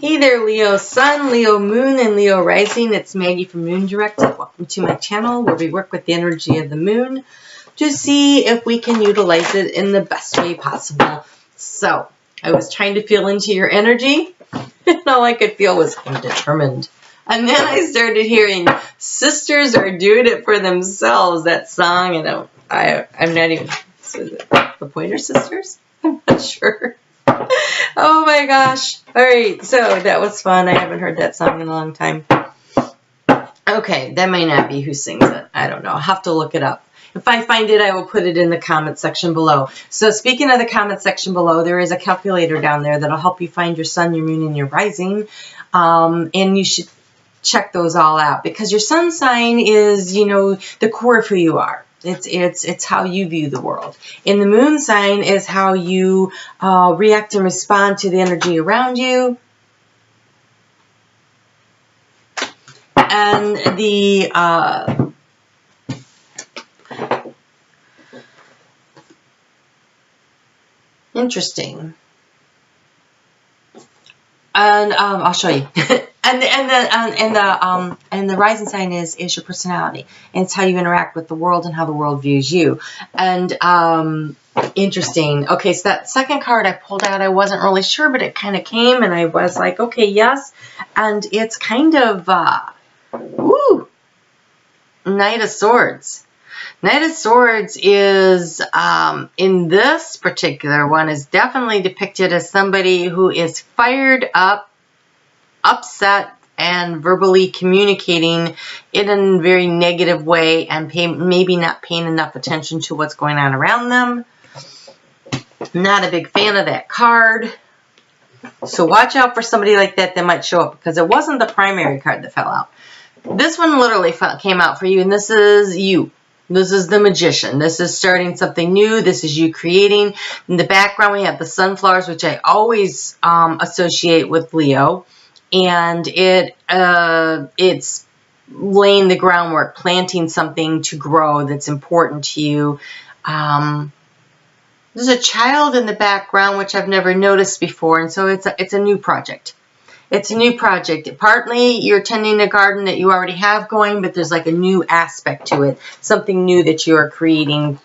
Hey there, Leo Sun, Leo Moon, and Leo Rising. It's Maggie from Moon Directed. Welcome to my channel where we work with the energy of the moon to see if we can utilize it in the best way possible. So, I was trying to feel into your energy, and all I could feel was I'm determined. And then I started hearing Sisters Are Doing It For Themselves, that song, and I'm not even, is it the Pointer Sisters? I'm not sure. Oh my gosh. All right, so that was fun. I haven't heard that song in a long time. Okay, that may not be who sings it. I don't know. I'll have to look it up. If I find it, I will put it in the comment section below. So speaking of the comment section below, there is a calculator down there that'll help you find your sun, your moon, and your rising. And you should check those all out because your sun sign is, you know, the core of who you are. It's how you view the world. And the moon sign is how you react and respond to the energy around you. And the interesting. And I'll show you. And the rising sign is your personality, and it's how you interact with the world and how the world views you. And interesting. Okay, so that second card I pulled out, I wasn't really sure, but it kind of came, and I was like, okay, yes. And it's kind of Knight of Swords. Knight of Swords is, in this particular one, is definitely depicted as somebody who is fired up, upset, and verbally communicating in a very negative way and maybe not paying enough attention to what's going on around them. Not a big fan of that card. So watch out for somebody like that that might show up because it wasn't the primary card that fell out. This one literally came out for you, and this is you. This is the Magician. This is starting something new. This is you creating. In the background, we have the sunflowers, which I always associate with Leo. And it's laying the groundwork, planting something to grow that's important to you. There's a child in the background, which I've never noticed before. And so it's a new project. It's a new project. Partly you're tending a garden that you already have going, but there's like a new aspect to it, something new that you are creating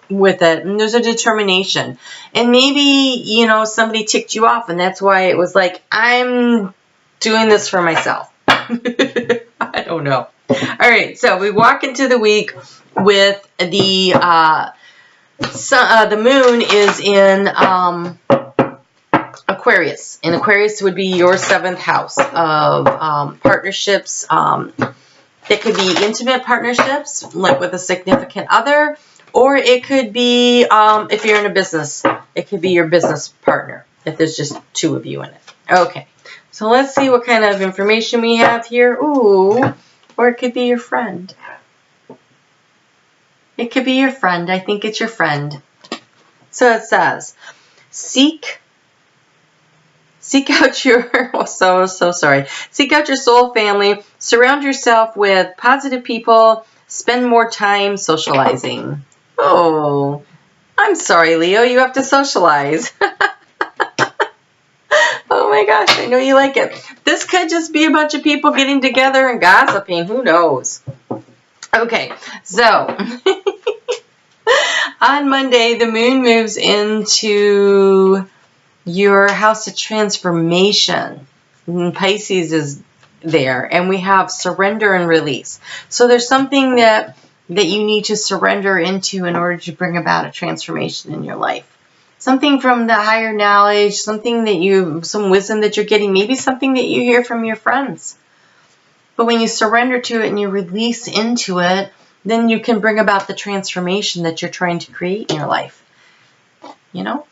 with it. And there's a determination. And maybe, you know, somebody ticked you off, and that's why it was like, I'm doing this for myself. I don't know. All right, so we walk into the week with the moon is in Aquarius, and Aquarius would be your 7th house of partnerships. It could be intimate partnerships, like with a significant other, or it could be, if you're in a business, it could be your business partner, if there's just 2 of you in it. Okay, so let's see what kind of information we have here. Ooh, or it could be your friend. It could be your friend. I think it's your friend. So it says, seek out your, so sorry. Seek out your soul family. Surround yourself with positive people. Spend more time socializing. Oh, I'm sorry, Leo. You have to socialize. Oh my gosh, I know you like it. This could just be a bunch of people getting together and gossiping. Who knows? Okay, so on Monday, the moon moves into your house of transformation. And Pisces is there, and we have surrender and release. So there's something that you need to surrender into in order to bring about a transformation in your life. Something from the higher knowledge, something that some wisdom that you're getting, maybe something that you hear from your friends. But when you surrender to it and you release into it, then you can bring about the transformation that you're trying to create in your life. You know?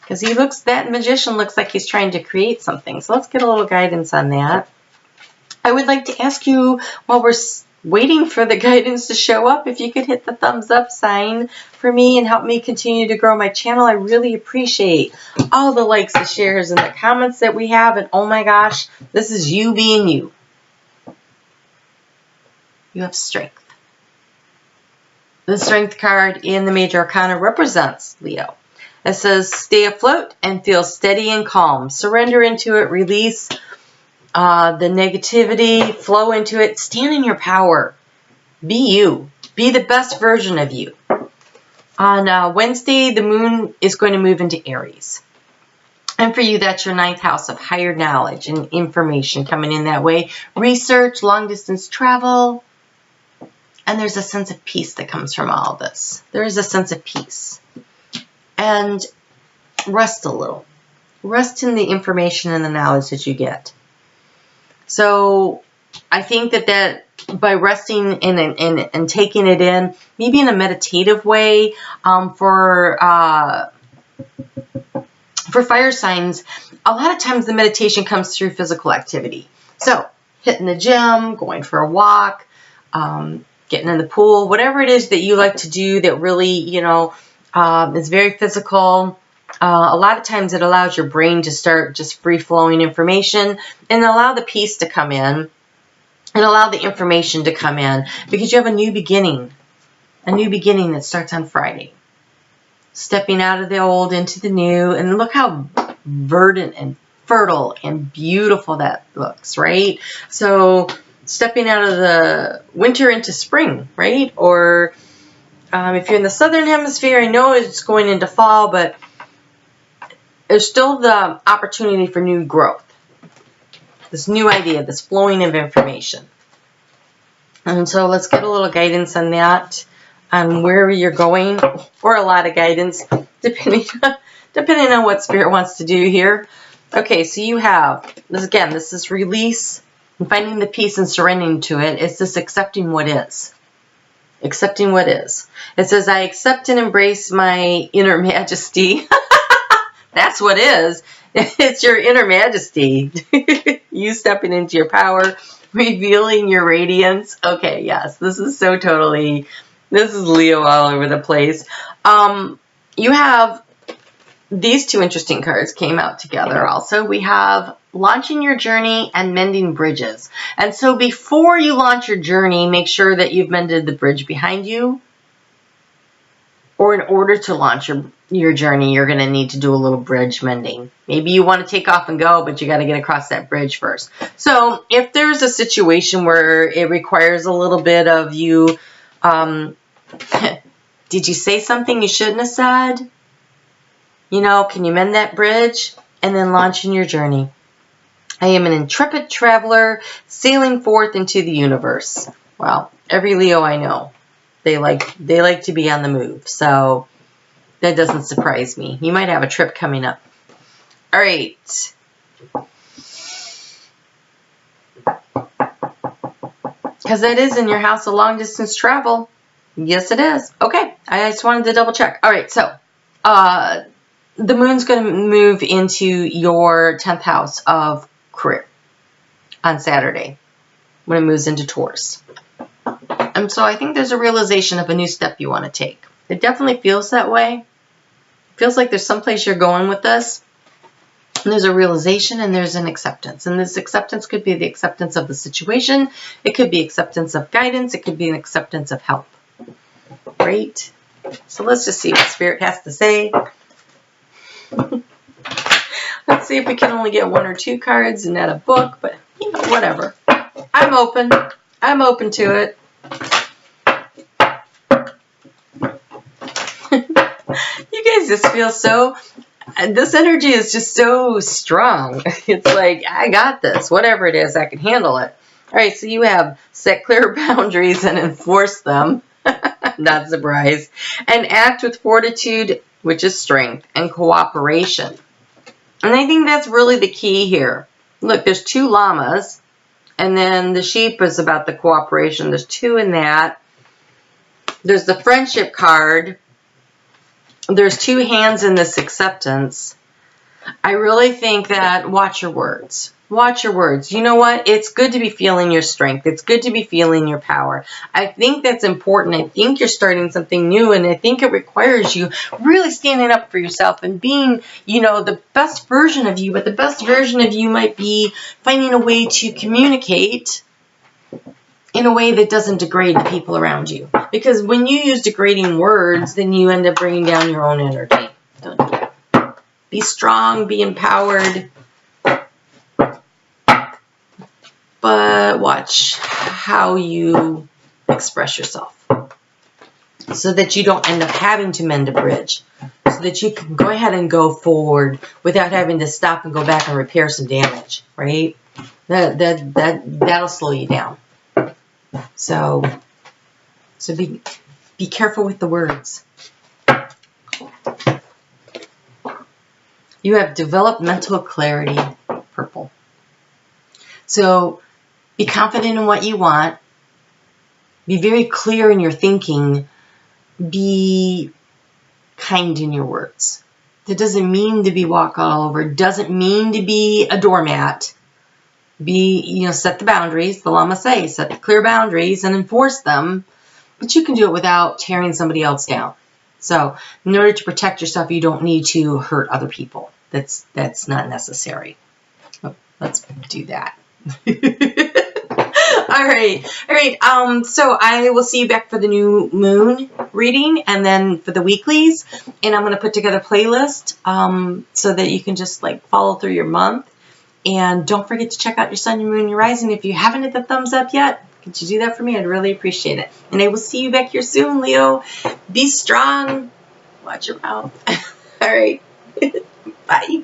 Because that Magician looks like he's trying to create something. So let's get a little guidance on that. I would like to ask you, while we're waiting for the guidance to show up, if you could hit the thumbs up sign for me and help me continue to grow my channel. I really appreciate all the likes, the shares, and the comments that we have. And oh my gosh, this is you being you. You have strength. The Strength card in the Major Arcana represents Leo. It says, stay afloat and feel steady and calm. Surrender into it, release the negativity, flow into it, stand in your power. Be you. Be the best version of you. On Wednesday, the moon is going to move into Aries. And for you, that's your 9th house of higher knowledge and information coming in that way. Research, long distance travel. And there's a sense of peace that comes from all of this. There is a sense of peace. And rest a little. Rest in the information and the knowledge that you get. So I think that by resting and taking it in, maybe in a meditative way, for fire signs, a lot of times the meditation comes through physical activity. So hitting the gym, going for a walk, getting in the pool, whatever it is that you like to do that really, you know, is very physical. A lot of times it allows your brain to start just free-flowing information and allow the peace to come in and allow the information to come in, because you have a new beginning that starts on Friday. Stepping out of the old into the new, and look how verdant and fertile and beautiful that looks, right? So stepping out of the winter into spring, right? Or if you're in the southern hemisphere, I know it's going into fall, but there's still the opportunity for new growth. This new idea, this flowing of information. And so let's get a little guidance on that, on where you're going, or a lot of guidance, depending on what Spirit wants to do here. Okay, so you have, this is release and finding the peace and surrendering to it. It's this accepting what is. Accepting what is. It says, I accept and embrace my inner majesty. That's what is. It's your inner majesty. You stepping into your power, revealing your radiance. Okay, yes, this is so totally, this is Leo all over the place. You have these two interesting cards came out together also. We have launching your journey and mending bridges. And so before you launch your journey, make sure that you've mended the bridge behind you. Or in order to launch your journey, you're going to need to do a little bridge mending. Maybe you want to take off and go, but you got to get across that bridge first. So if there's a situation where it requires a little bit of you, did you say something you shouldn't have said? You know, can you mend that bridge and then launch in your journey? I am an intrepid traveler sailing forth into the universe. Well, every Leo I know, they like to be on the move. So that doesn't surprise me. You might have a trip coming up. All right. Because that is in your house of long distance travel. Yes, it is. Okay. I just wanted to double check. All right. So, the moon's going to move into your 10th house of career on Saturday when it moves into Taurus. And so I think there's a realization of a new step you want to take. It definitely feels that way. It feels like there's someplace you're going with this. And there's a realization and there's an acceptance. And this acceptance could be the acceptance of the situation. It could be acceptance of guidance. It could be an acceptance of help. Great. So let's just see what Spirit has to say. Let's see if we can only get 1 or 2 cards and not a book, but you know, whatever. I'm open. I'm open to it. You guys just feel so, this energy is just so strong. It's like, I got this. Whatever it is, I can handle it. All right, so you have set clear boundaries and enforce them. Not surprised. And act with fortitude, which is strength, and cooperation. And I think that's really the key here. Look, there's 2 llamas, and then the sheep is about the cooperation. There's 2 in that. There's the friendship card. There's 2 hands in this acceptance. I really think that watch your words. Watch your words. You know what? It's good to be feeling your strength. It's good to be feeling your power. I think that's important. I think you're starting something new, and I think it requires you really standing up for yourself and being, you know, the best version of you. But the best version of you might be finding a way to communicate in a way that doesn't degrade the people around you. Because when you use degrading words, then you end up bringing down your own energy. Don't do that. Be strong, be empowered. But watch how you express yourself so that you don't end up having to mend a bridge, so that you can go ahead and go forward without having to stop and go back and repair some damage, right? That'll slow you down. So be careful with the words. You have developed mental clarity, purple. So be confident in what you want. Be very clear in your thinking. Be kind in your words. That doesn't mean to be walk all over. It doesn't mean to be a doormat. Set the boundaries. The Lama say, set the clear boundaries and enforce them. But you can do it without tearing somebody else down. So in order to protect yourself, you don't need to hurt other people. That's not necessary. Oh, let's do that. All right. So I will see you back for the new moon reading and then for the weeklies. And I'm going to put together a playlist so that you can just like follow through your month. And don't forget to check out your sun, your moon, your rising. If you haven't hit the thumbs up yet, could you do that for me? I'd really appreciate it. And I will see you back here soon, Leo. Be strong. Watch your mouth. All right. Bye.